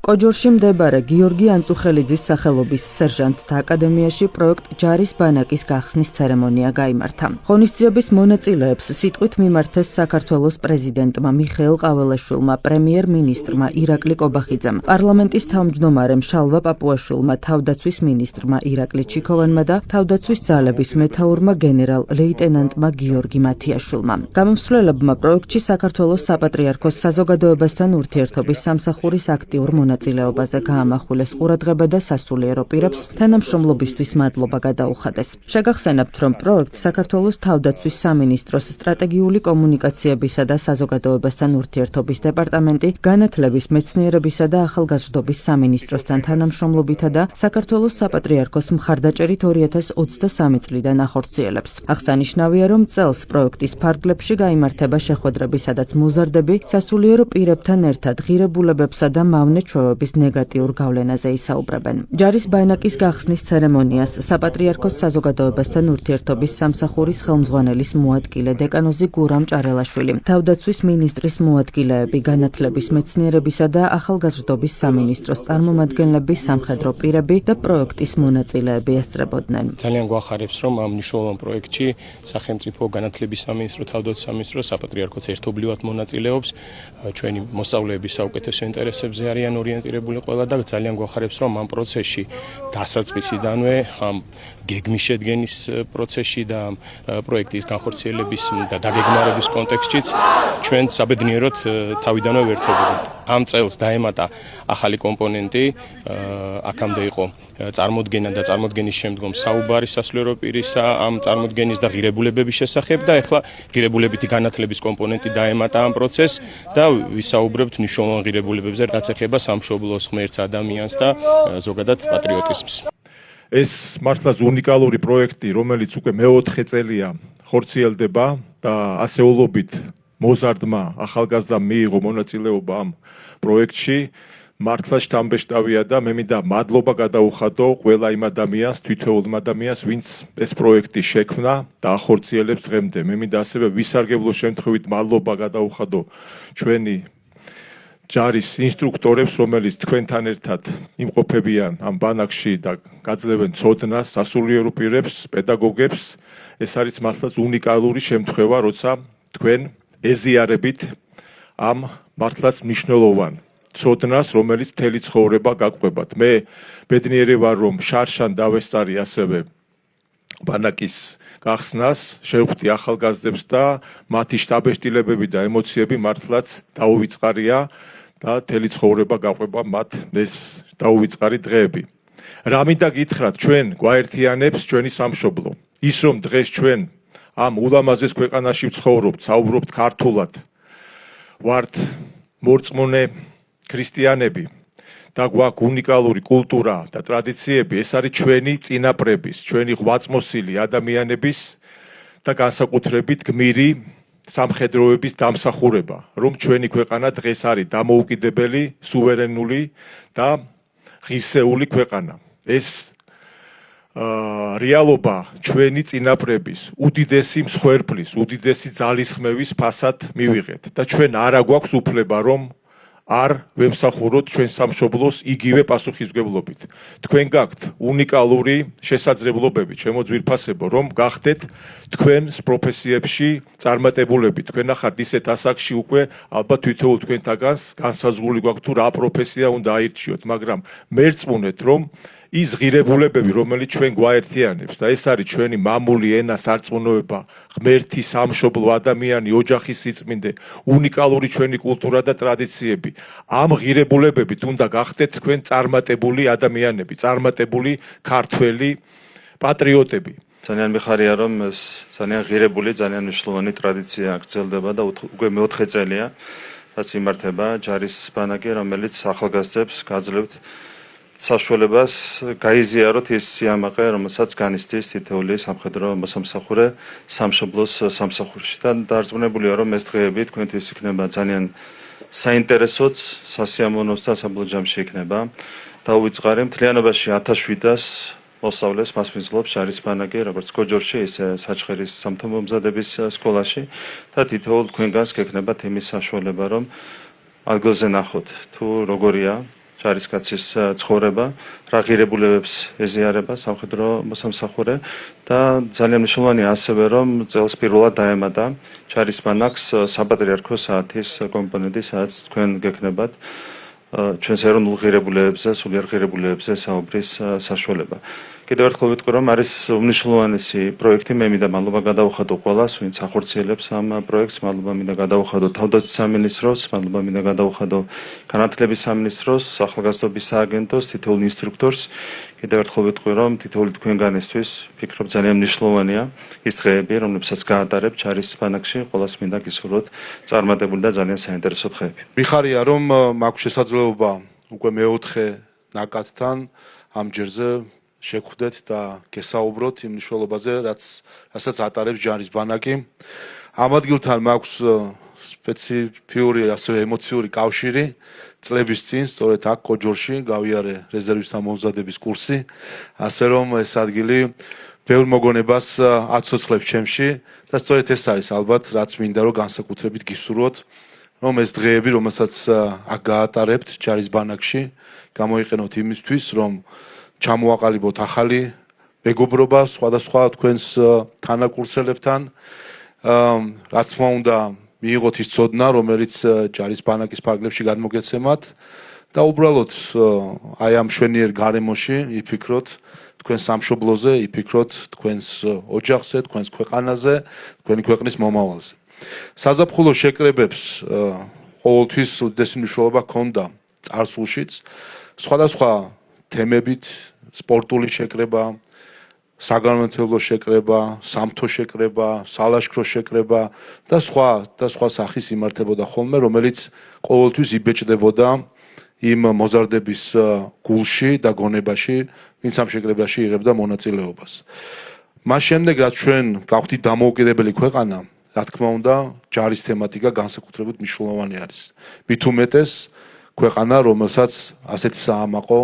კოჯორში მდებარე გიორგი ანწუხელიძის სახელობის სერჟანტთა აკადემიაში პროექტ ჯარის ბანაკის გახსნის ცერემონია გაიმართა. ღონისძიების მონაწილეებს სიტყვით მიმართეს საქართველოს პრეზიდენტმა მიხეილ ყაველაშვილმა, პრემიერ-მინისტრმა ირაკლი კობახიძემ, პარლამენტის თავმჯდომარემ შალვა პაპუაშვილმა, თავდაცვის მინისტრმა ირაკლი ჩიქოვანმა და თავდაცვის ძალების მეთაურმა გენერალ-ლეიტენანტმა გიორგი მათიაშვილმა. გამომსვლელებმა პროექტში საქართველოს საპატრიარქოს საზოგადოებასთან ურთიერთობის სამსახურის აქტიურ მონაწილეობაზე გაამახვილეს ყურადღება და სასულიერო პირებს თანამშრომლობისთვის მადლობა გადაუხადეს. შეგახსენებთ, რომ პროექტს საქართველოს თავდაცვის სამინისტროს სტრატეგიული კომუნიკაციებისა და საზოგადოებასთან ურთიერთობის დეპარტამენტი, განათლების, მეცნიერებისა და ახალგაზრდობის სამინისტროსთან თანამშრომლობითა და საქართველოს საპატრიარქოს მხარდაჭერით 2023 წლიდან ახორციელებს. აღსანიშნავია, რომ წელს პროექტის ფარგლებში გაიმართება შეხვედრები, სადაც მოზარდები სასულიერო პირებთან ერთად ღირებულებებსა და მავნე ჩვევების ნეგატიურ გავლენაზე ისაუბრებენ. ჯარის ბანაკის გახსნის ცერემონიას საპატრიარქოს საზოგადოებასთან ურთიერთობის სამსახურის ხელმძღვანელის მოადგილე დეკანოზი გურამ ჭარელაშვილი, თავდაცვის მინისტრის მოადგილეები, განათლების, მეცნიერებისა და ახალგაზრდობის სამინისტროს წარმომადგენლები, სამხედრო პირები და პროექტის მონაწილეები ესწრებოდნენ. ძალიან გვახარებს, რომ ამ მნიშვნელოვან პროექტში სახელმწიფო, განათლების სამინისტრო, თავდაცვის სამინისტრო, საპატრიარქოც ერთობლივად მონაწილეობს. ჩვენი მოსწავლეების საუკეთესო ინტერესებზე არიან ორიენტირებული ყველა და ძალიან გვახარებს, რომ ამ პროცესში დასაწყისიდანვე, ამ გეგმის შედგენის პროცესში და პროექტის განხორციელების და დაგეგმარების კონტექსტშიც ჩვენ საბედნიეროდ თავიდანვე ვერთობდით. ამ წელს დაემატა ახალი კომპონენტი, აქამდე იყო წარმოდგენა და წარმოდგენის შემდგომ საუბარი სასულიერო პირისა ამ წარმოდგენის და ღირებულებების შესახებ და ეხლა ღირებულებითი განათლების კომპონენტი დაემატა ამ პროცესს და ვისაუბრებთ მნიშვნელოვან ღირებულებებზე, რაც ეხება სამშობლოს, ღმერთს, ადამიანს და ზოგადად პატრიოტიზმს. ეს მართლაც უნიკალური პროექტი, რომელიც უკვე მეოთხე წელია ხორციელდება და ასეულობით მოზარდმა ახალგაზრდამ მიიღო მონაწილეობა ამ პროექტში. მართლა შთამბეჭდავია და მე მინდა მადლობა გადაუხადო ყველა იმ ადამიანს, თითოეულ ადამიანს, ვინც ეს პროექტი შექმნა და ახორციელებს დღემდე. მე მინდა ასევე ვისარგებლო შემთხვევით მადლობა გადაუხადო ჩვენი ჯარის ინსტრუქტორებს, რომელიც თქვენთან ერთად იმყოფებიან ამ ბანაკში და გაძლევენ ცოდნას, სასულიერო პირებს, პედაგოგებს. ეს არის მართლაც უნიკალური შემთხვევა, როცა თქვენ ეზიარებით ამ მართლაც მნიშვნელოვან ცოდნას, რომელიც მთელი ცხოვრება გაგვყვებათ. მე ბედნიერი ვარ, რომ შარშან დავესწარი ასევე ბანაკის გახსნას, შევხვდი ახალგაზრდებს და მათი შთაბეჭდილებები და ემოციები მართლაც დაუვიწყარია და მთელი ცხოვრება გაყვება მათ ეს დაუვიწყარი დღეები. რა მინდა გითხრათ, ჩვენ გვაერთიანებს ჩვენი სამშობლო. ის რომ დღეს ჩვენ ამ ულამაზეს ქვეყანაში ვცხოვრობთ, საუბრობთ ქართულად, ვართ მორწმუნე ქრისტიანები და გვაქვს უნიკალური კულტურა და ტრადიციები, ეს არის ჩვენი წინაპრების, ჩვენი ღვაწმოსილი ადამიანების და განსაკუთრებით გმირი სამხედროების დამსახურება, რომ ჩვენი ქვეყანა დღეს არის დამოუკიდებელი, სუვერენული და ღირსეული ქვეყანა. ეს რეალობა ჩვენი წინაპრების უდიდესი მსხვერპლის, უდიდესი ძალისხმევის ფასად მივიღეთ და ჩვენ არ აგვაქვს უფლება, რომ არ ვემსახუროთ ჩვენ სამშობლოს იგივე პასუხისმგებლობით. თქვენ გაქვთ უნიკალური შესაძლებლობები, ჩემო ძვირფასებო, რომ გახდეთ თქვენს პროფესიებში წარმატებულები. თქვენ ახართ ისეთ ასაკში უკვე ალბათ თითოეულ თქვენთაგანს განსაზღვრული გვაქვს თუ რა პროფესია უნდა აირჩიოთ, მაგრამ მერწმუნეთ, რომ ის ღირებულებები, რომელიც ჩვენ გვაერთიანებს და ეს არის ჩვენი მამული ენა, სარწმუნოება, ღმერთი, სამშობლო, ადამიანი, ოჯახის სიწმინდე, უნიკალური ჩვენი კულტურა და ტრადიციები. ამ ღირებულებებით უნდა გახდეთ თქვენ წარმატებული ადამიანები, წარმატებული ქართველი პატრიოტები. ძალიან მიხარია, რომ ეს ძალიან ღირებული, ძალიან მნიშვნელოვანი ტრადიცია გრძელდება და უკვე მეოთხე წელია, რაც იმართება ჯარის ბანაკი, რომელიც ახალგაზრდებს გაძლევთ საშუალებას გაიზიაროთ ის სიამაყე, რომელსაც განიცდის თითოეული სამხედრო მოსამსახურე სამშობლოს სამსახურში. და დარწმუნებულია, რომ ეს დღეები თქვენთვის იქნება ძალიან საინტერესოც, სასიამოვნოც და საბოლოო ჯამში იქნება დაუვიწყარი. მთლიანობაში 1700 მოსავლეს მასპინძლობს ჯარის ბანაკი, როგორც კოჯორში, ისე საჩხერის სამთო-მომზადების სკოლაში და თითოეულ თქვენგანს გექნებათ იმის საშუალება, რომ ადგილზე ნახოთ თუ როგორია ჯარისკაცის ცხოვრება, რა ღირებულებებს ეზიარება სამხედრო მოსამსახურე და ძალიან მნიშვნელოვანია ასევე რომ წელს პირველად დაემატა ჯარის ბანაკს საპატრიარქო საათის კომპონენტი, სადაც თქვენ გექნებათ ჩვენს ეროვნულ ღირებულებებზე, სულიერ ღირებულებებზე საუბრის საშუალება. კიდევ ერთხელ ვიტყვი რომ არის უმნიშვნელოვანესი პროექტი, მე მინდა მადლობა გადავუხადო ყველას, ვინც ახორციელებს ამ პროექტს, მადლობა მინდა გადავუხადო თავდაცვის სამინისტროს, მადლობა მინდა გადავუხადო განათლების სამინისტროს, ახალგაზრდობის სააგენტოს, თითოეულ ინსტრუქტორს. კიდევ ერთხელ ვიტყვი რომ თითოეული თქვენგანისთვის ფიქრობ ძალიან მნიშვნელოვანია ის დღეები, რომლებსაც გაატარებ ჯარის ბანაკში, ყველას მინდა გისურვოთ წარმატებული და ძალიან საინტერესო დღეები. მიხარია რომ მაქვს შესაძლებლობა უკვე მეოთხე ნაკადთან ამ ჯერზე შეგხვდეთ და გესაუბროთ იმ მნიშვნელობაზე, რასაც ატარებს ჯარის ბანაკი. ამ ადგილთან მაქვს სპეციფიური, ასევე ემოციური კავშირი. წლების წინ, სწორედ აქ კოჯორში გავიარე რეზერვისტთა მომზადების კურსი, ასე რომ ეს ადგილი ბევრ მოგონებას აცოცხლებს ჩემში და სწორედ ეს არის ალბათ, რაც მინდა რომ განსაკუთრებით გისურვოთ, რომ ეს დღეები, რომელსაც აქ გაატარებთ ჯარის ბანაკში, გამოიყენოთ იმისთვის, რომ ჩამოაყალიბოთ ახალი მეგობრობა სხვადასხვა თქვენს თანაკურსელებთან, რაც თქმა უნდა მიიღოთ ის ცოდნა, რომელიც ჯარის ბანაკის ფარგლებში გადმოგეცემათ და უბრალოდ აი ამ მშვენიერ გარემოში იფიქროთ თქვენ სამშობლოზე, იფიქროთ თქვენს ოჯახზე, თქვენს ქვეყანაზე, თქვენი ქვეყნის მომავალზე. საზაფხულო შეკრებებს ყოველთვის უდიდესი მნიშვნელობა ჰქონდა წარსულშიც, სხვადასხვა თემებით, სპორტული შეკრება, საგანმანათლებლო შეკრება, სამთო შეკრება, სალაშქრო შეკრება და სხვა სახის იმართებოდა ხოლმე, რომელიც ყოველთვის იბეჭდებოდა იმ მოზარდების გულში და გონებაში, ვინც ამ შეკრებაში იღებდა მონაწილეობას. მას შემდეგ, რაც ჩვენ გავხდით დამოუკიდებელი ქვეყანა, რა თქმა უნდა, ჯარის თემატიკა განსაკუთრებით მნიშვნელოვანი არის. მით უმეტეს ქვეყანა, რომელსაც ასეთი საამაყო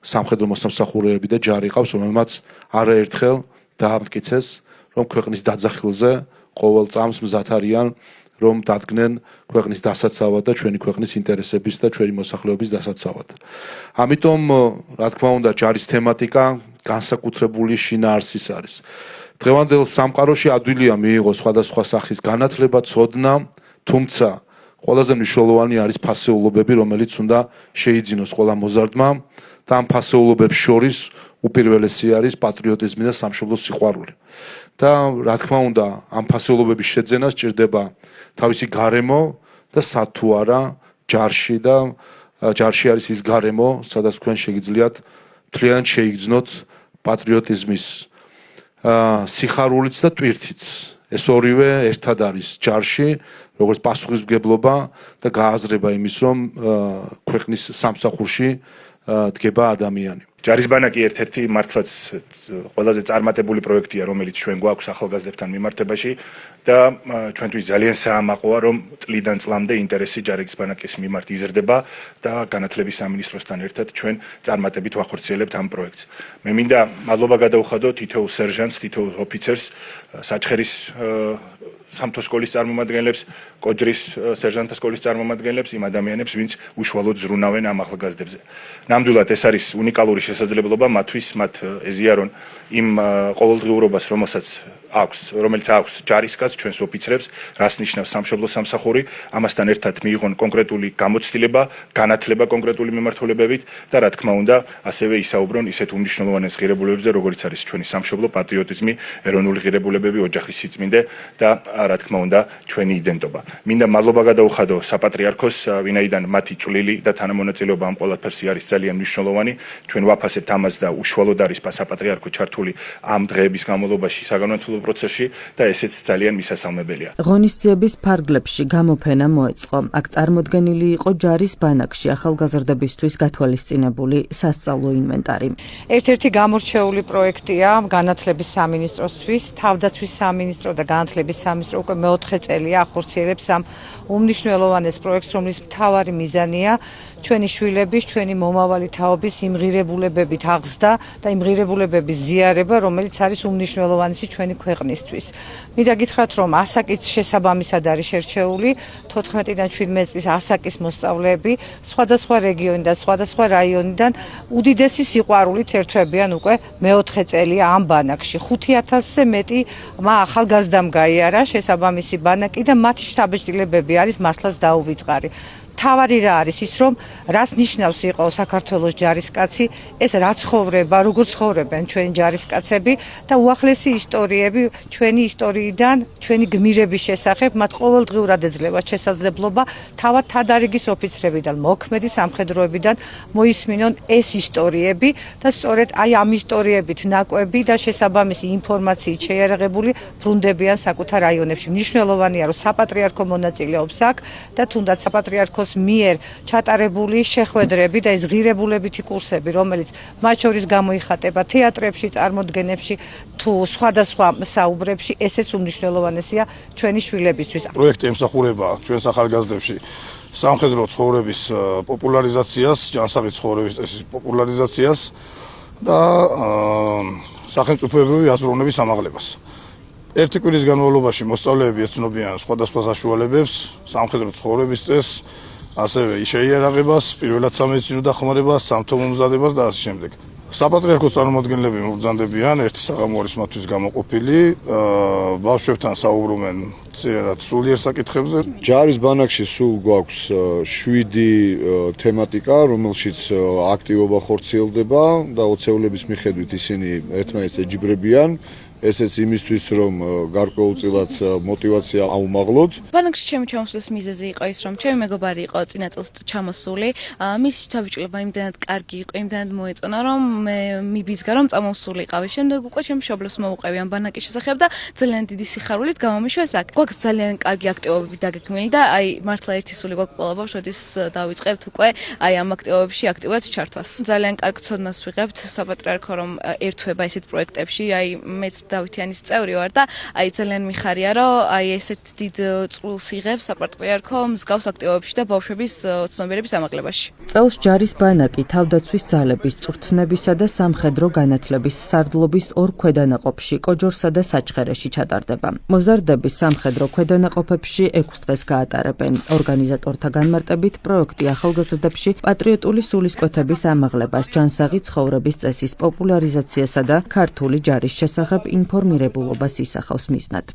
სამხედრო მოსამსახურეები და ჯარი ყავს, რომელმაც არაერთხელ დაამტკიცეს, რომ ქვეყნის დაძახილზე ყოველ წამს მზად არიან, რომ დადგნენ ქვეყნის დასაცავად და ჩვენი ქვეყნის ინტერესების და ჩვენი მოსახლეობის დასაცავად. ამიტომ, რა თქმა უნდა, ჯარის თემატიკა განსაკუთრებული შინაარსის არის. დღევანდელ სამყაროში ადვილია მიიღოს სხვადასხვა სახის განათლება, ცოდნა, თუმცა ყველაზე მნიშვნელოვანი არის ფასეულობები, რომელიც უნდა შეიძინოს ყველა მოზარდმა და ამ ფასეულობებს შორის უპირველესი არის პატრიოტიზმი და სამშობლოს სიყვარული. და რა თქმა უნდა, ამ ფასეულობების შეძენა სჭირდება თავისი გარემო და სათუ არა ჯარში და ჯარში არის ის გარემო, სადაც თქვენ შეგიძლიათ მთლიანად შეიგრძნოთ პატრიოტიზმის სიხარულიც და ტვირთიც. ეს ორივე ერთად არის ჯარში, როგორც პასუხისმგებლობა და გააზრება იმის, რომ ქვეყნის სამსახურში დგება ადამიანი. ჯარის ბანაკი ერთ-ერთი მართლაც ყველაზე წარმატებული პროექტია, რომელიც ჩვენ გვაქვს ახალგაზრდებთან მიმართებაში და ჩვენთვის ძალიან საამაყოა, რომ წლიდან წლამდე ინტერესი ჯარის ბანაკის მიმართ იზრდება და განათლების სამინისტროსთან ერთად ჩვენ წარმატებით ვახორციელებთ ამ პროექტს. მე მინდა მადლობა გადავუხადო თითოეულ სერჟანტს, თითოეულ ოფიცერს, საჩხერის სამთო სკოლის წარმომადგენლებს, კოჯრის სერჟანტთა სკოლის წარმომადგენლებს, იმ ადამიანებს, ვინც უშუალოდ ზრუნავენ ამ ახალგაზრდებზე. ნამდვილად ეს არის უნიკალური შესაძლებლობა მათთვის, მათ ეზიარონ იმ ყოველდღიურობას, რომელიც აქვს ჯარისკაცს, ჩვენს ოფიცრებს, რას ნიშნავს სამშობლო სამსახური, ამასთან ერთად მიიღონ კონკრეტული გამოცდილება, განათლება კონკრეტული მიმართულებებით და რა თქმა უნდა, ასევე ისაუბრონ ისეთ უმნიშვნელოვანეს ღირებულებებზე, როგორიც არის ჩვენი სამშობლო, პატრიოტიზმი, ეროვნული ღირებულებები, ოჯახის სიწმინდე და რა თქმა უნდა, ჩვენი იდენტობა. მინდა მადლობა გადავუხადო საპატრიარქოს, ვინაიდან მათი წვლილი და თანამონაწილეობა ამ ყველაფერში არის ძალიან მნიშვნელოვანი. ჩვენ ვაფასებთ ამას და უშუალოდ არის საპატრიარქო ჩართული ამ დღეების განმავლობაში საგანმანათლებლო პროცესში და ესეც ძალიან მისასალმებელია. ღონისძიების ფარგლებში გამოფენა მოეწყო. აქ წარმოდგენილი იყო ჯარის ბანაკში ახალგაზრდებისთვის გათვალისწინებული სასწავლო ინვენტარი. ერთ-ერთი გამორჩეული პროექტია განათლების სამინისტროსთვის, თავდაცვის სამინისტრო და განათლების სამინისტრო უკვე მეოთხე წელია ახორციელებს ამ უმნიშვნელოვანეს პროექტს, რომლის მთავარი მიზანია ჩვენი შვილების, ჩვენი მომავალი თაობის იმღირებულებებით აღზრდა და იმღირებულებების ზიარება, რომელიც არის უმნიშვნელოვანესი ჩვენი ქვეყნისთვის. მინდა გითხრათ, რომ ასაკის შესაბამისად არის შერჩეული 14-დან 17 წლის ასაკის მოსწავლეები სხვადასხვა რეგიონიდან, სხვადასხვა რაიონიდან უდიდესი სიყვარულით ერთვებიან უკვე მეოთხე წელია ამ ბანაკში. 5000-ზე მეტი ახალგაზრდამ გაიარა შესაბამისი ბანაკი და მათი შთაბეჭდილებები არის მართლაც დაუვიწყარი. თავარი რა არის ის, რომ რას ნიშნავს იყო საქართველოს ჯარისკაცი, ეს რა ცხოვრება, როგორ ცხოვრობენ ჩვენი ჯარისკაცები და უახლესი ისტორიები ჩვენი ისტორიიდან, ჩვენი გმირების შესახებ, მათ ყოველდღიურად ეძლევათ შესაძლებლობა თავად თადარიგის ოფიცრებიდან, მოქმედი სამხედროებიდან მოისმინონ ეს ისტორიები და სწორედ აი ამ ისტორიებით ნაკვები და შესაბამისი ინფორმაციით შეიარაღებული ბრუნდებიან საკუთარ რაიონებში. მნიშვნელოვანია, რომ საპატრიარქო მონაწილეობს აქ და თუნდაც საპატრიარქოს მიერ ჩატარებული შეხვედრები და ეს ღირებულებითი კურსები, რომელიც მათ შორის გამოიხატება თეატრებში, წარმოდგენებში თუ სხვადასხვა საუბრებში, ესეც უმნიშვნელოვანესია ჩვენი შვილებისთვის. პროექტი ემსახურება ჩვენს ახალგაზრდებში სამხედრო ცხოვრების პოპულარიზაციას, ჯანსაღი ცხოვრების წესის პოპულარიზაციას და სახელმწიფოებრივი აზროვნების ამაღლებას. ერთი კვირის განმავლობაში მოსწავლეები ეცნობიან სხვადასხვა საშუალებებს, სამხედრო ცხოვრების წესს, ასევე შეიარაღებას, პირველად სამედიცინო დახმარებას, სამთო მომზადებას და ასე შემდეგ. საპატრიარქოს წარმომადგენლები მობრძანდებიან ერთი საღამოარის მათთვის გამოყოფილი, ბავშვებთან საუბრობენ სულიერ საკითხებზე. ჯარის ბანაკში სულ გვაქვს 7 თემატიკა, რომელშიც აქტივობა ხორციელდება და ოცეულების მიხედვით ისინი ერთმანეთს ეჯიბრებიან. ესეც იმისთვის, რომ გარკვეულწილად мотивация აუმაღლოთ. ბანაკში ჩემი ჩამოსვლის მიზეზი იყო ის, რომ ჩემი მეგობარი იყო წინა წელს ჩამოსული. მისი ჩაბიჭლება იმდენად კარგი იყო, იმდენად მოეწონა, რომ მე მიბიზგა რომ წამოსულიყავი. შემდეგ უკვე ჩემს მშობლებს მოვუყევი ამ ბანაკის შესახებ და ძალიან დიდი სიხარულით გამომიშვეს აქ. გვაქვს ძალიან კარგი აქტივობები დაგეგმილი და აი მართლა ერთი სული გვაქვს ყველა ბავშვს დავიწყებთ უკვე აი ამ აქტივობებში აქტიურად ჩართვას. ძალიან კარგ ცოდნას ვიღებთ საპატრიარქო რომ ერთვება ესეთ პროექტებში, აი მეც დავითიანის წევრი ვარ და აი ძალიან მიხარია რომ აი ესეთ დიდ წყვილს იღებს საპატრიარქო მსგავს აქტივობებში და ბავშვების ცნობიერების ამაღლებაში. წელს ჯარის ბანაკი თავდაცვის ძალების, წვრთნებისა და სამხედრო განათლების სარდლობის ორ ქვედანაყოფში, კოჯორსა და საჩხერეში ჩატარდება. მოზარდები სამხედრო ქვედანაყოფებში 6 დღეს გაატარებენ. ორგანიზატორთა განმარტებით პროექტი ახალგაზრდებში პატრიოტული სულისკვეთების ამაღლებას, ჯანსაღი ცხოვრების წესის პოპულარიზაციასა და ქართული ჯარის შესახებ ინფორმირებულობას ისახავს მიზნად.